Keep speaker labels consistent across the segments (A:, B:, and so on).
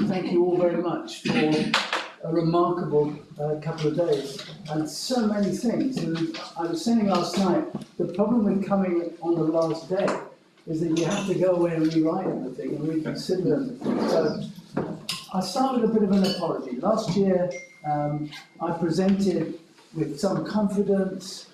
A: Thank you all very much for a remarkable couple of days and so many things. And I was saying last night, the problem with coming on the last day is that you have to go away and rewrite everything and reconsider everything. So I start with a bit of an apology. Last year, I presented with some confidence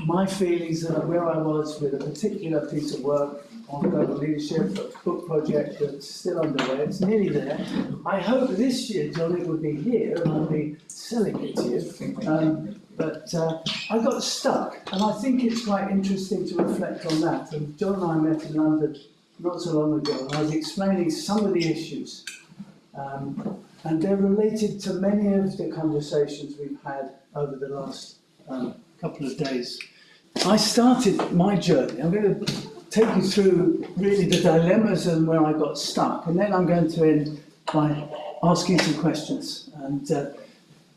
A: my feelings of where I was with a particular piece of work on global leadership, a book project that's still underway. It's nearly there. I hope this year, John, it would be here and I'll be selling it to you. But I got stuck, and I think it's quite interesting to reflect on that. And John and I met in London not so long ago, and I was explaining some of the issues. And they're related to many of the conversations we've had over the last couple of days. I started my journey. I'm going to take you through really the dilemmas and where I got stuck, and then I'm going to end by asking some questions and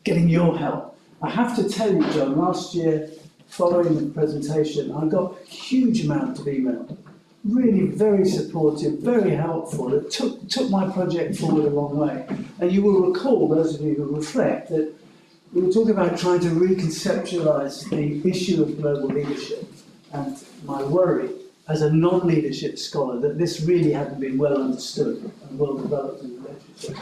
A: getting your help. I have to tell you, John, last year, following the presentation, I got a huge amount of email. Really very supportive, very helpful. It took my project forward a long way. And you will recall, those of you who reflect, that we were talking about trying to reconceptualise the issue of global leadership, and my worry as a non-leadership scholar that this really hadn't been well understood and well developed in the literature.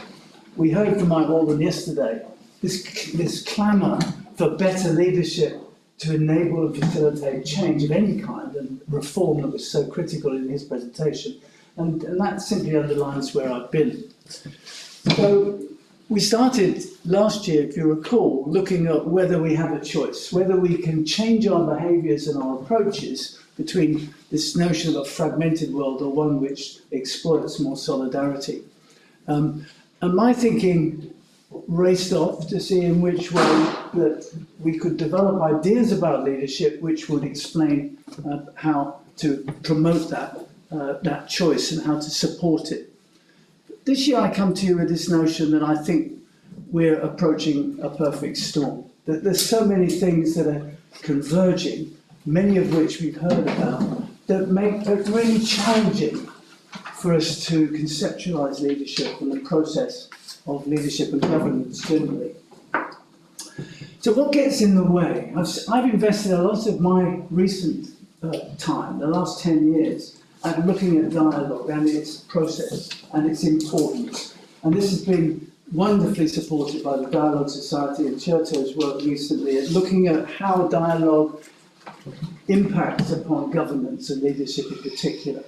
A: We heard from Mike Walden yesterday this clamour for better leadership to enable and facilitate change of any kind and reform that was so critical in his presentation. And that simply underlines where I've been. So we started last year, if you recall, looking at whether we have a choice, whether we can change our behaviours and our approaches between this notion of a fragmented world or one which exploits more solidarity. And my thinking raced off to see in which way that we could develop ideas about leadership which would explain how to promote that choice and how to support it. This year I come to you with this notion that I think we're approaching a perfect storm, that there's so many things that are converging, many of which we've heard about, that make it really challenging for us to conceptualise leadership and the process of leadership and governance generally. So what gets in the way? I've invested a lot of my recent time, the last 10 years, at looking at dialogue and its process and its importance. And this has been wonderfully supported by the Dialogue Society and Cherto's work recently at looking at how dialogue impacts upon governance and leadership in particular.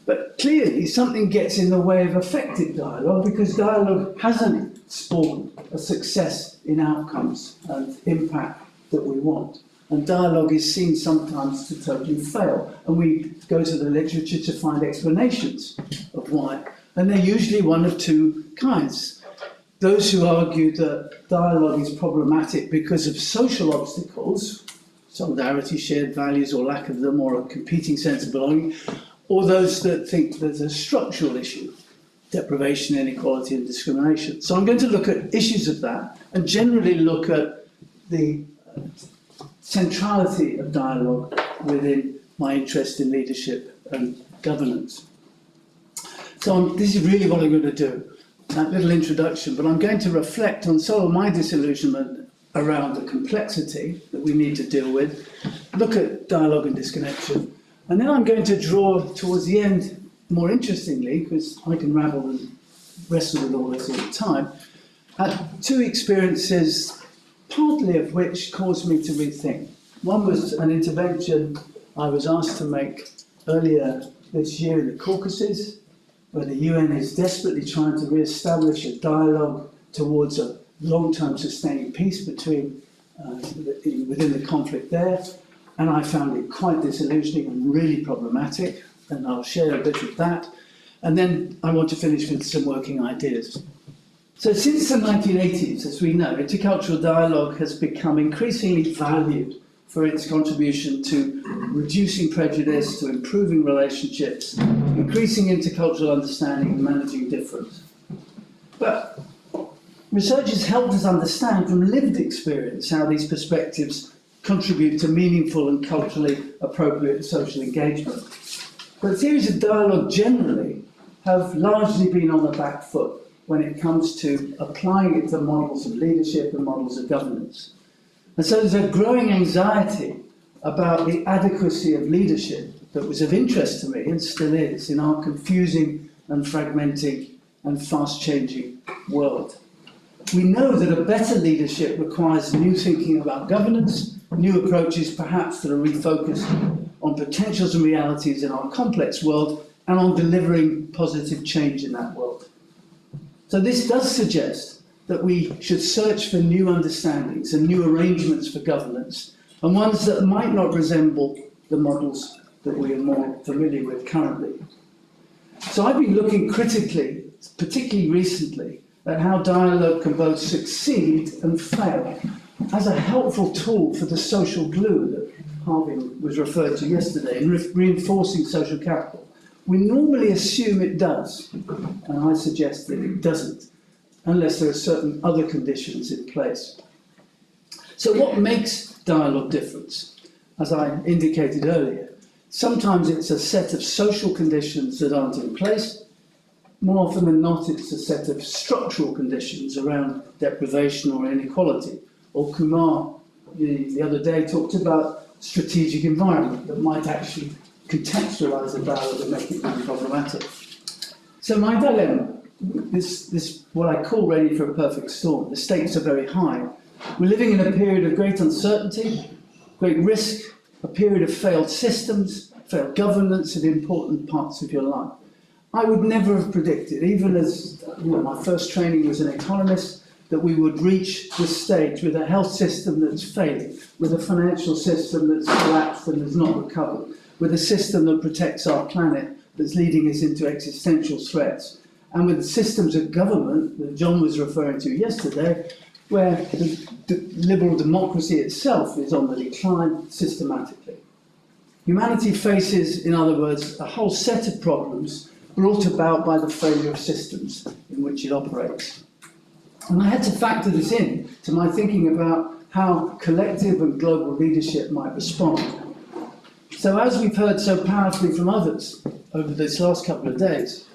A: But clearly something gets in the way of effective dialogue because dialogue hasn't spawned a success in outcomes and impact that we want. And dialogue is seen sometimes to totally fail. And we go to the literature to find explanations of why. And they're usually one of two kinds. Those who argue that dialogue is problematic because of social obstacles, solidarity, shared values or lack of them, or a competing sense of belonging, or those that think there's a structural issue, deprivation, inequality and discrimination. So I'm going to look at issues of that and generally look at the centrality of dialogue within my interest in leadership and governance. So this is really what I'm going to do, that little introduction, but I'm going to reflect on some of my disillusionment around the complexity that we need to deal with, look at dialogue and disconnection, and then I'm going to draw towards the end, more interestingly, because I can rabble and wrestle with all this all the time, at two experiences, partly of which caused me to rethink. One was an intervention I was asked to make earlier this year in the Caucasus, where the UN is desperately trying to re-establish a dialogue towards a long-term sustaining peace between within the conflict there. And I found it quite disillusioning and really problematic, and I'll share a bit of that. And then I want to finish with some working ideas. So since the 1980s, as we know, intercultural dialogue has become increasingly valued for its contribution to reducing prejudice, to improving relationships, increasing intercultural understanding and managing difference. But research has helped us understand from lived experience how these perspectives contribute to meaningful and culturally appropriate social engagement. But theories of dialogue generally have largely been on the back foot when it comes to applying it to models of leadership and models of governance. And so there's a growing anxiety about the adequacy of leadership that was of interest to me and still is in our confusing and fragmenting and fast-changing world. We know that a better leadership requires new thinking about governance, new approaches perhaps that are refocused on potentials and realities in our complex world and on delivering positive change in that world. So this does suggest that we should search for new understandings and new arrangements for governance, and ones that might not resemble the models that we are more familiar with currently. So I've been looking critically, particularly recently, at how dialogue can both succeed and fail as a helpful tool for the social glue that Harvey was referred to yesterday in reinforcing social capital. We normally assume it does, and I suggest that it doesn't, unless there are certain other conditions in place. So what makes dialogue different? As I indicated earlier, sometimes it's a set of social conditions that aren't in place. More often than not, it's a set of structural conditions around deprivation or inequality. Or Kumar, the other day, talked about strategic environment that might actually contextualise the dialogue and make it really problematic. So my dilemma, this what I call ready for a perfect storm, the stakes are very high. We're living in a period of great uncertainty, great risk, a period of failed systems, failed governance in important parts of your life. I would never have predicted, even as my first training was an economist, that we would reach this stage with a health system that's failing, with a financial system that's collapsed and has not recovered, with a system that protects our planet that's leading us into existential threats, and with the systems of government that John was referring to yesterday, where the liberal democracy itself is on the decline systematically. Humanity faces, in other words, a whole set of problems brought about by the failure of systems in which it operates. And I had to factor this in to my thinking about how collective and global leadership might respond. So as we've heard so powerfully from others over this last couple of days,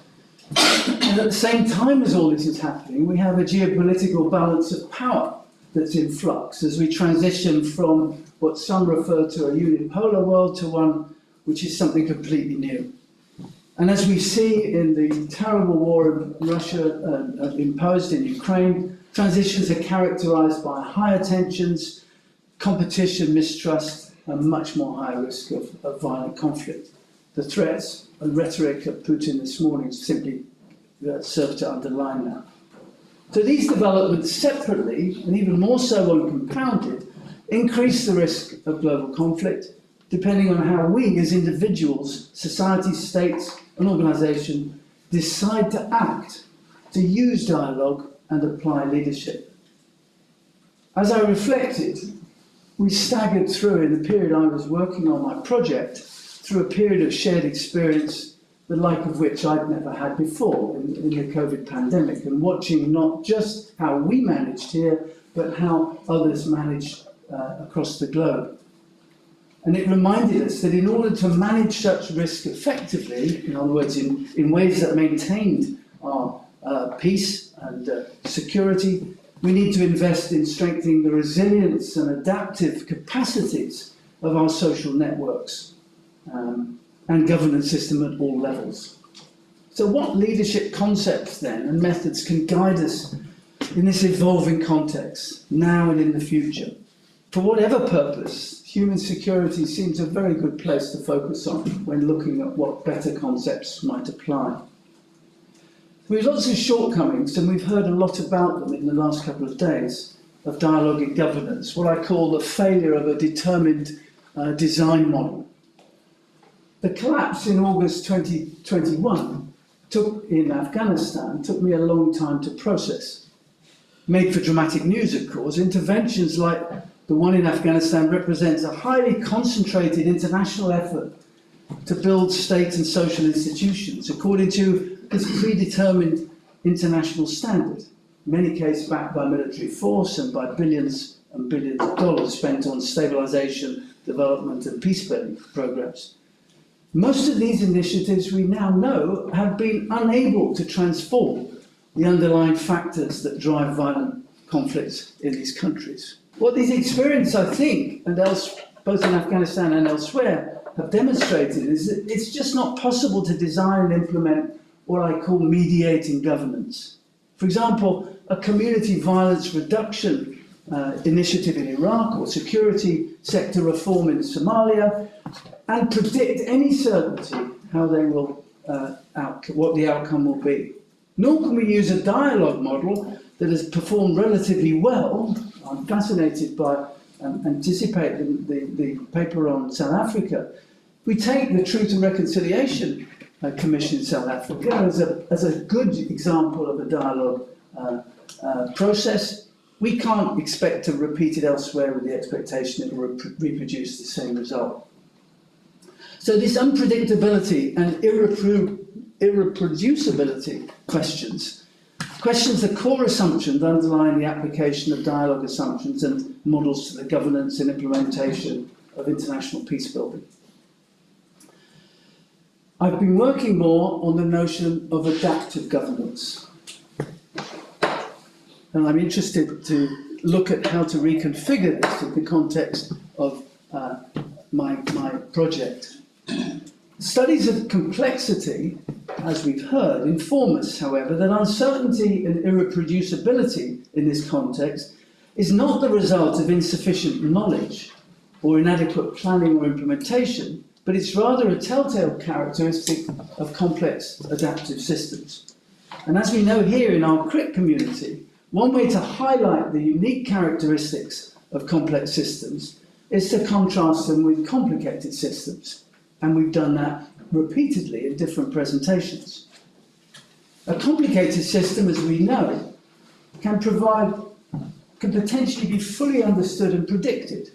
A: and at the same time as all this is happening, we have a geopolitical balance of power that's in flux as we transition from what some refer to a unipolar world to one which is something completely new. And as we see in the terrible war Russia imposed in Ukraine, transitions are characterised by higher tensions, competition, mistrust, and much more high risk of violent conflict. The threats and rhetoric of Putin this morning simply serve to underline that. So these developments separately, and even more so when compounded, increase the risk of global conflict, depending on how we as individuals, societies, states, and organisations decide to act, to use dialogue and apply leadership. As I reflected, we staggered through, in the period I was working on my project, through a period of shared experience, the like of which I'd never had before in the COVID pandemic, and watching not just how we managed here, but how others managed across the globe. And it reminded us that in order to manage such risk effectively, in other words, in ways that maintained our peace and security, we need to invest in strengthening the resilience and adaptive capacities of our social networks and governance system at all levels. So what leadership concepts then and methods can guide us in this evolving context, now and in the future? For whatever purpose, human security seems a very good place to focus on when looking at what better concepts might apply. We have lots of shortcomings, and we've heard a lot about them in the last couple of days, of dialogue in governance, what I call the failure of a determined design model. The collapse in August 2021 in Afghanistan took me a long time to process. Made for dramatic news, of course, interventions like the one in Afghanistan represents a highly concentrated international effort to build state and social institutions according to this predetermined international standard, in many cases backed by military force and by billions and billions of dollars spent on stabilisation, development and peace-building programs. Most of these initiatives we now know have been unable to transform the underlying factors that drive violent conflicts in these countries. What these experiences, I think, and both in Afghanistan and elsewhere, have demonstrated is that it's just not possible to design and implement what I call mediating governance. For example, a community violence reduction initiative in Iraq, or security sector reform in Somalia, and predict any certainty how they will, what the outcome will be. Nor can we use a dialogue model that has performed relatively well. I'm fascinated by anticipate the paper on South Africa. We take the Truth and Reconciliation Commission in South Africa as a good example of a dialogue process. We can't expect to repeat it elsewhere with the expectation it will reproduce the same result. So this unpredictability and irreproducibility questions the core assumptions underlying the application of dialogue assumptions and models to the governance and implementation of international peace building. I've been working more on the notion of adaptive governance. And I'm interested to look at how to reconfigure this in the context of my project. Studies of complexity, as we've heard, inform us, however, that uncertainty and irreproducibility in this context is not the result of insufficient knowledge or inadequate planning or implementation, but it's rather a telltale characteristic of complex adaptive systems. And as we know here in our CRIT community, one way to highlight the unique characteristics of complex systems is to contrast them with complicated systems. And we've done that repeatedly in different presentations. A complicated system, as we know, can potentially be fully understood and predicted.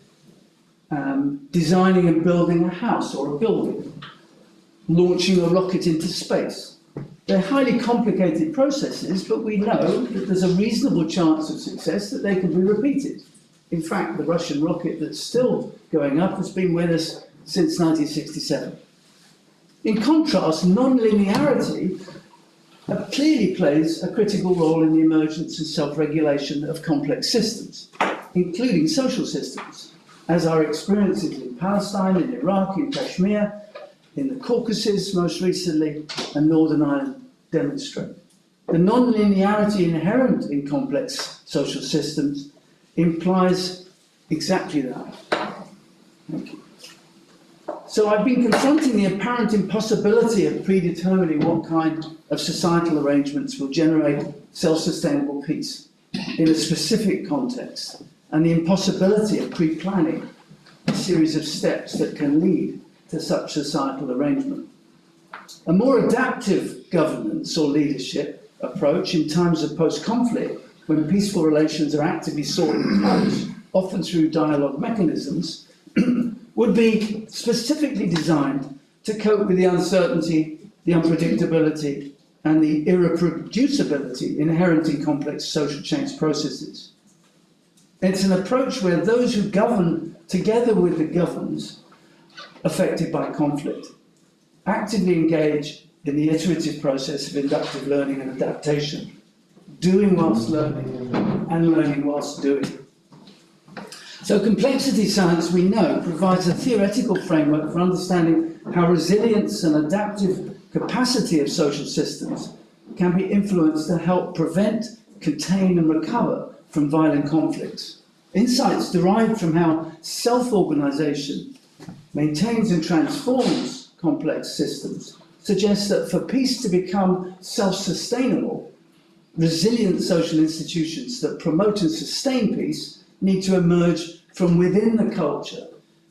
A: Designing and building a house or a building, launching a rocket into space. They're highly complicated processes, but we know that there's a reasonable chance of success that they can be repeated. In fact, the Russian rocket that's still going up has been with us since 1967. In contrast, non-linearity clearly plays a critical role in the emergence and self-regulation of complex systems, including social systems, as our experiences in Palestine, in Iraq, in Kashmir, in the Caucasus most recently, and Northern Ireland demonstrate. The non-linearity inherent in complex social systems implies exactly that. Thank you. So I've been confronting the apparent impossibility of predetermining what kind of societal arrangements will generate self-sustainable peace in a specific context, and the impossibility of pre-planning a series of steps that can lead to such societal arrangement. A more adaptive governance or leadership approach in times of post-conflict, when peaceful relations are actively sought and encouraged, often through dialogue mechanisms, would be specifically designed to cope with the uncertainty, the unpredictability, and the irreproducibility inherent in complex social change processes. It's an approach where those who govern together with the governed affected by conflict actively engage in the iterative process of inductive learning and adaptation, doing whilst learning and learning whilst doing. So complexity science, we know, provides a theoretical framework for understanding how resilience and adaptive capacity of social systems can be influenced to help prevent, contain and recover from violent conflicts. Insights derived from how self-organisation maintains and transforms complex systems suggest that for peace to become self-sustainable, resilient social institutions that promote and sustain peace need to emerge from within the culture,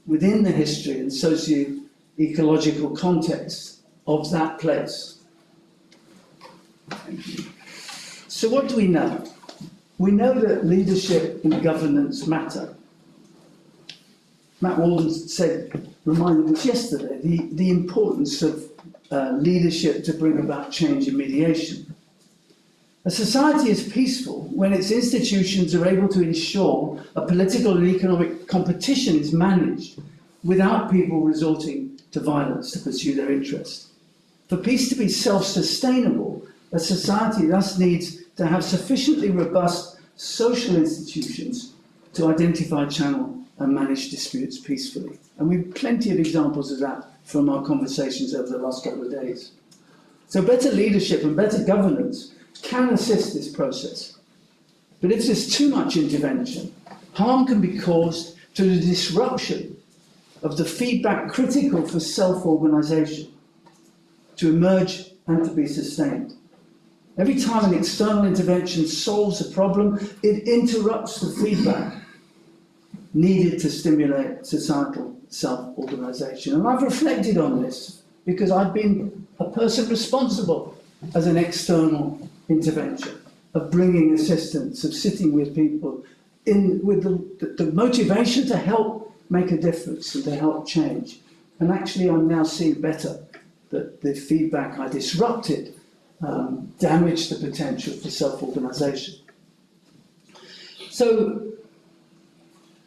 A: within the history and socio-ecological context of that place. So what do we know? We know that leadership and governance matter. Matt Walden reminded us yesterday, the importance of leadership to bring about change and mediation. A society is peaceful when its institutions are able to ensure a political and economic competition is managed without people resorting to violence to pursue their interests. For peace to be self-sustainable, a society thus needs to have sufficiently robust social institutions to identify, channel and manage disputes peacefully. And we've plenty of examples of that from our conversations over the last couple of days. So better leadership and better governance can assist this process. But if there's too much intervention, harm can be caused through the disruption of the feedback critical for self-organisation to emerge and to be sustained. Every time an external intervention solves a problem, it interrupts the feedback needed to stimulate societal self-organisation. And I've reflected on this because I've been a person responsible as an external intervention of bringing assistance, of sitting with people with the motivation to help make a difference and to help change. And actually I'm now seeing better that the feedback I disrupted damaged the potential for self-organisation. So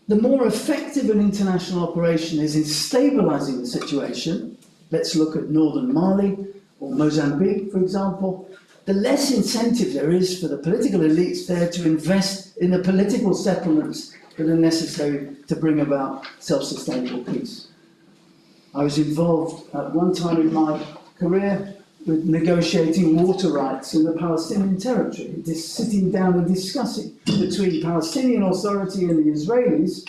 A: the more effective an international operation is in stabilising the situation, let's look at northern Mali or Mozambique, for example, the less incentive there is for the political elites there to invest in the political settlements that are necessary to bring about self-sustainable peace. I was involved at one time in my career with negotiating water rights in the Palestinian territory, just sitting down and discussing between the Palestinian Authority and the Israelis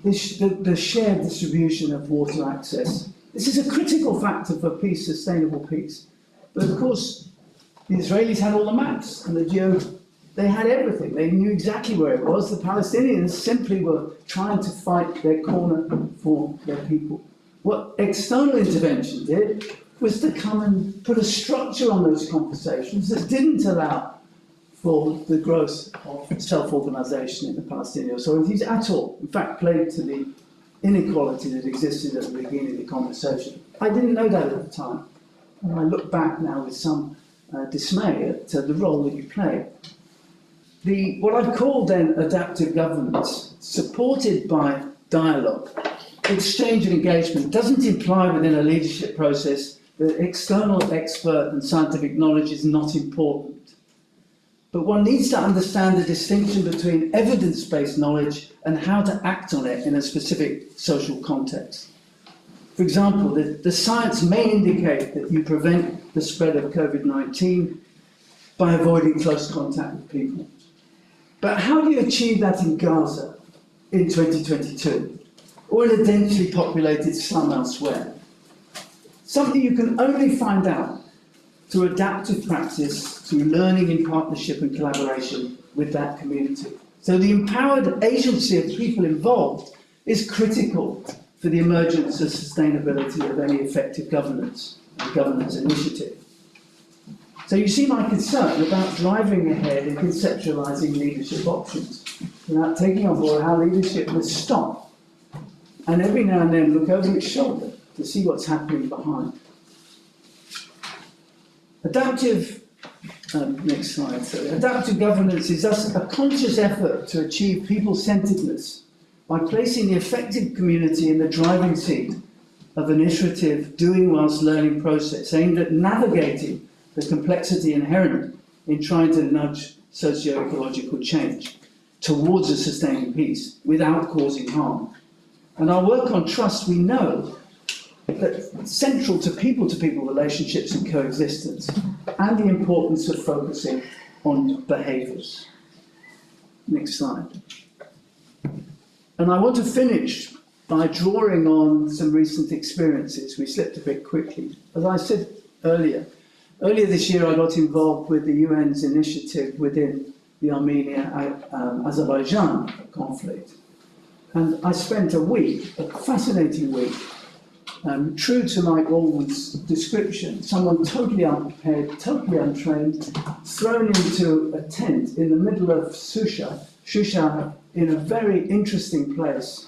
A: the shared distribution of water access. This is a critical factor for peace, sustainable peace. But of course, the Israelis had all the maps and they had everything. They knew exactly where it was. The Palestinians simply were trying to fight their corner for their people. What external intervention did was to come and put a structure on those conversations that didn't allow for the growth of self-organisation in the Palestinian authorities at all. In fact, played to the inequality that existed at the beginning of the conversation. I didn't know that at the time. And I look back now with some dismay at the role that you play. What I've called then adaptive governance, supported by dialogue, exchange and engagement, doesn't imply within a leadership process that external expert and scientific knowledge is not important. But one needs to understand the distinction between evidence-based knowledge and how to act on it in a specific social context. For example, the science may indicate that you prevent the spread of COVID-19 by avoiding close contact with people. But how do you achieve that in Gaza in 2022, or in a densely populated slum elsewhere? Something you can only find out through adaptive practice, through learning in partnership and collaboration with that community. So the empowered agency of people involved is critical for the emergence of sustainability of any effective governance and governance initiative. So you see my concern about driving ahead and conceptualising leadership options without taking on board how leadership must stop and every now and then look over its shoulder to see what's happening behind. Next slide, sorry. Adaptive governance is thus a conscious effort to achieve people-centeredness by placing the affected community in the driving seat of an iterative, doing whilst learning process aimed at navigating the complexity inherent in trying to nudge socio-ecological change towards a sustaining peace without causing harm. And our work on trust, we know that central to people-to-people relationships and coexistence, and the importance of focusing on behaviours. Next slide. And I want to finish by drawing on some recent experiences. We slipped a bit quickly. As I said earlier this year I got involved with the UN's initiative within the Armenia-Azerbaijan conflict. And I spent a week, a fascinating week, true to Mike Baldwin's description, someone totally unprepared, totally untrained, thrown into a tent in the middle of Shusha, in a very interesting place,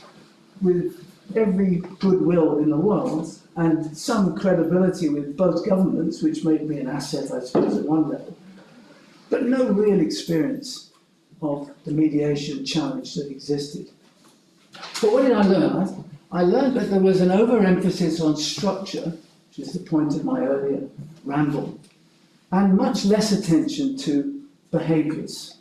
A: with every goodwill in the world, and some credibility with both governments, which made me an asset, I suppose, at one level, but no real experience of the mediation challenge that existed. But what did I learn? I learned that there was an overemphasis on structure, which is the point of my earlier ramble, and much less attention to behaviours.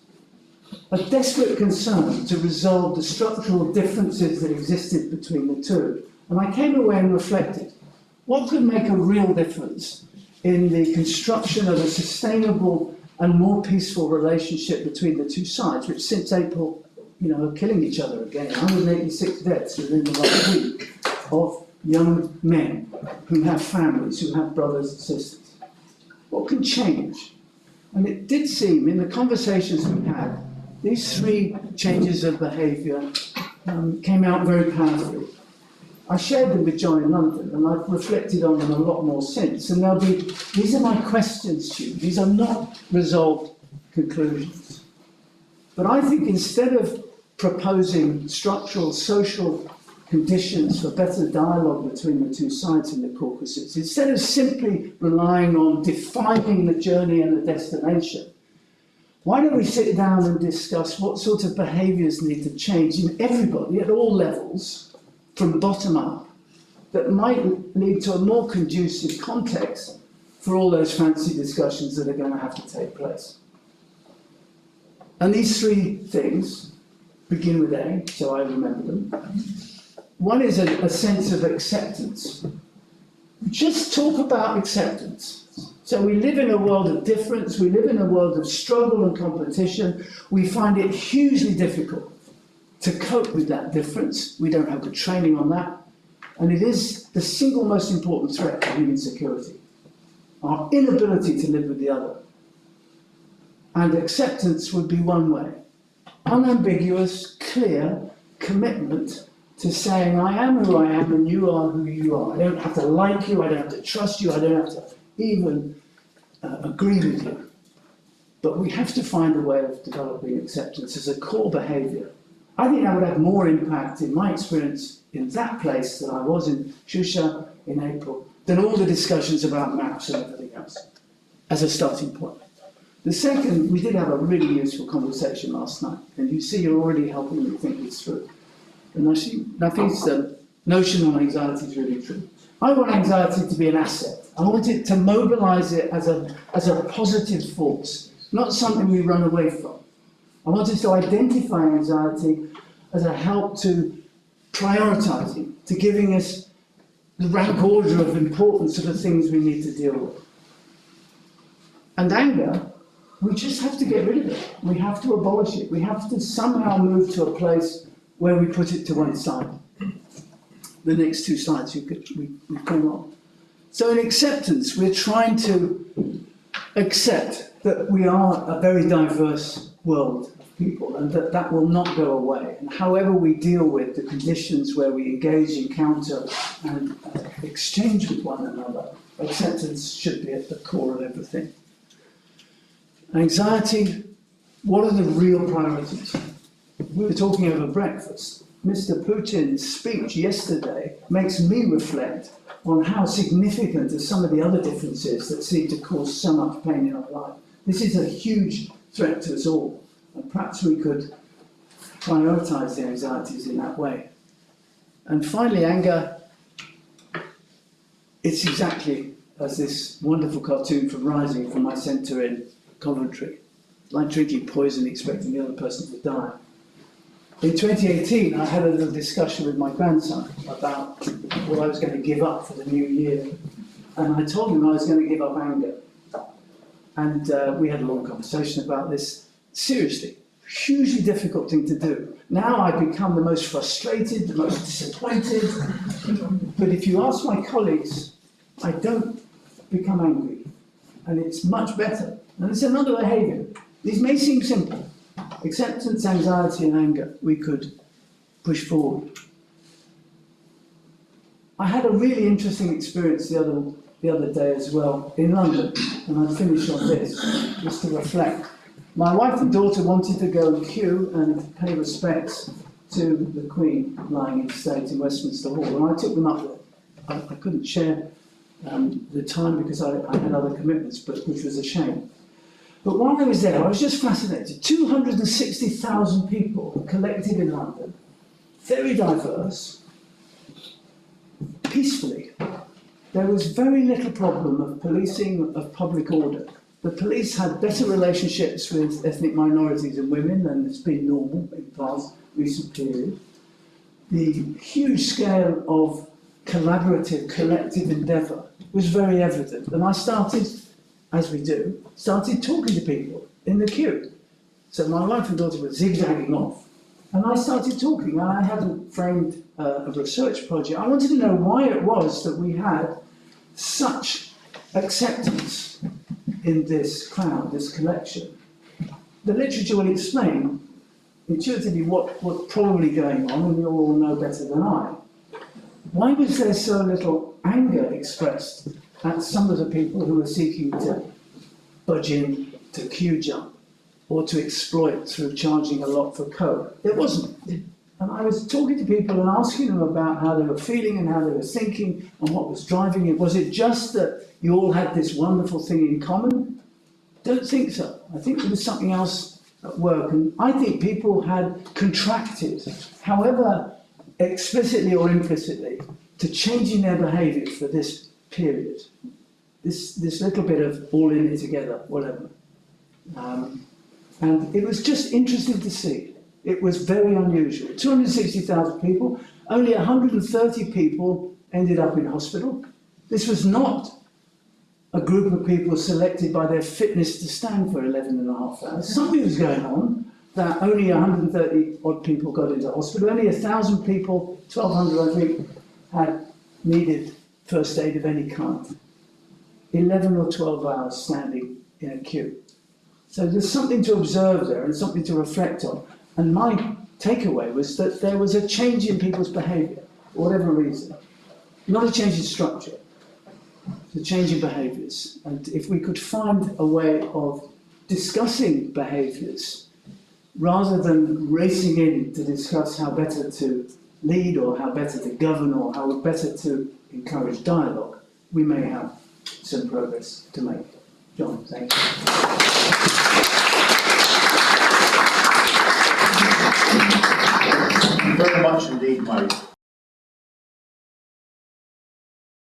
A: A desperate concern to resolve the structural differences that existed between the two. And I came away and reflected, what could make a real difference in the construction of a sustainable and more peaceful relationship between the two sides, which since April, are killing each other again. 186 deaths within the last week of young men who have families, who have brothers and sisters. What can change? And it did seem, in the conversations we had, these three changes of behaviour came out very powerfully. I shared them with John in London, and I've reflected on them a lot more since. And these are my questions to you. These are not resolved conclusions. But I think instead of proposing structural social conditions for better dialogue between the two sides in the Caucasus, instead of simply relying on defining the journey and the destination, why don't we sit down and discuss what sort of behaviours need to change in everybody at all levels, from bottom up, that might lead to a more conducive context for all those fancy discussions that are going to have to take place. And these three things begin with A, so I remember them. One is a sense of acceptance. Just talk about acceptance. So we live in a world of difference, we live in a world of struggle and competition. We find it hugely difficult to cope with that difference. We don't have the training on that. And it is the single most important threat to human security, our inability to live with the other. And acceptance would be one way. Unambiguous, clear commitment to saying, I am who I am and you are who you are. I don't have to like you, I don't have to trust you, I don't have to even agree with you. But we have to find a way of developing acceptance as a core behaviour. I think that would have more impact, in my experience, in that place than I was in Shusha in April, than all the discussions about maps and everything else, as a starting point. The second, we did have a really useful conversation last night, and you see you're already helping me think this through. And Nafi's notion on anxiety is really true. I want anxiety to be an asset. I want it to mobilise it as a positive force, not something we run away from. I want us to identify anxiety as a help to prioritising, to giving us the rank order of importance of the things we need to deal with. And anger, we just have to get rid of it. We have to abolish it. We have to somehow move to a place where we put it to one side. The next two slides we come on. So in acceptance, we're trying to accept that we are a very diverse world of people and that will not go away. And however we deal with the conditions where we engage, encounter and exchange with one another, acceptance should be at the core of everything. Anxiety, what are the real priorities? We were talking over breakfast. Mr. Putin's speech yesterday makes me reflect on how significant are some of the other differences that seem to cause so much pain in our life. This is a huge threat to us all, and perhaps we could prioritise the anxieties in that way. And finally, anger, it's exactly as this wonderful cartoon from Rising from my centre in Coventry, like drinking poison expecting the other person to die. In 2018, I had a little discussion with my grandson about what I was going to give up for the new year. And I told him I was going to give up anger. And we had a long conversation about this. Seriously, hugely difficult thing to do. Now I've become the most frustrated, the most disappointed. But if you ask my colleagues, I don't become angry. And it's much better. And it's another behaviour. These may seem simple. Acceptance, anxiety and anger, we could push forward. I had a really interesting experience the other day as well in London, and I'd finish on this, just to reflect. My wife and daughter wanted to go and queue and pay respects to the Queen lying in state in Westminster Hall, and I took them up there. I couldn't share the time because I had other commitments, which was a shame. But while I was there, I was just fascinated. 260,000 people collected in London, very diverse, peacefully. There was very little problem of policing of public order. The police had better relationships with ethnic minorities and women than has been normal in past recent periods. The huge scale of collaborative, collective endeavour was very evident. And I started, as we do, started talking to people in the queue. So my wife and daughter were zigzagging off. And I started talking, and I hadn't framed a research project. I wanted to know why it was that we had such acceptance in this crowd, this collection. The literature will explain intuitively what's probably going on, and you all know better than I. Why was there so little anger expressed at some of the people who were seeking to budge in, to queue jump, or to exploit through charging a lot for code? There wasn't. And I was talking to people and asking them about how they were feeling and how they were thinking and what was driving it. Was it just that you all had this wonderful thing in common? Don't think so. I think there was something else at work. And I think people had contracted, however explicitly or implicitly, to changing their behaviour for this period. This little bit of all in it together, whatever. And it was just interesting to see. It was very unusual. 260,000 people, only 130 people ended up in hospital. This was not a group of people selected by their fitness to stand for 11 and a half hours. Something was going on that only 130 odd people got into hospital. Only 1,000 people, 1,200 I think, had needed first aid of any kind. 11 or 12 hours standing in a queue. So there's something to observe there and something to reflect on. And my takeaway was that there was a change in people's behaviour, for whatever reason. Not a change in structure, it's a change in behaviours. And if we could find a way of discussing behaviours, rather than racing in to discuss how better to lead or how better to govern or how better to encourage dialogue, we may have some progress to make. John, thank you.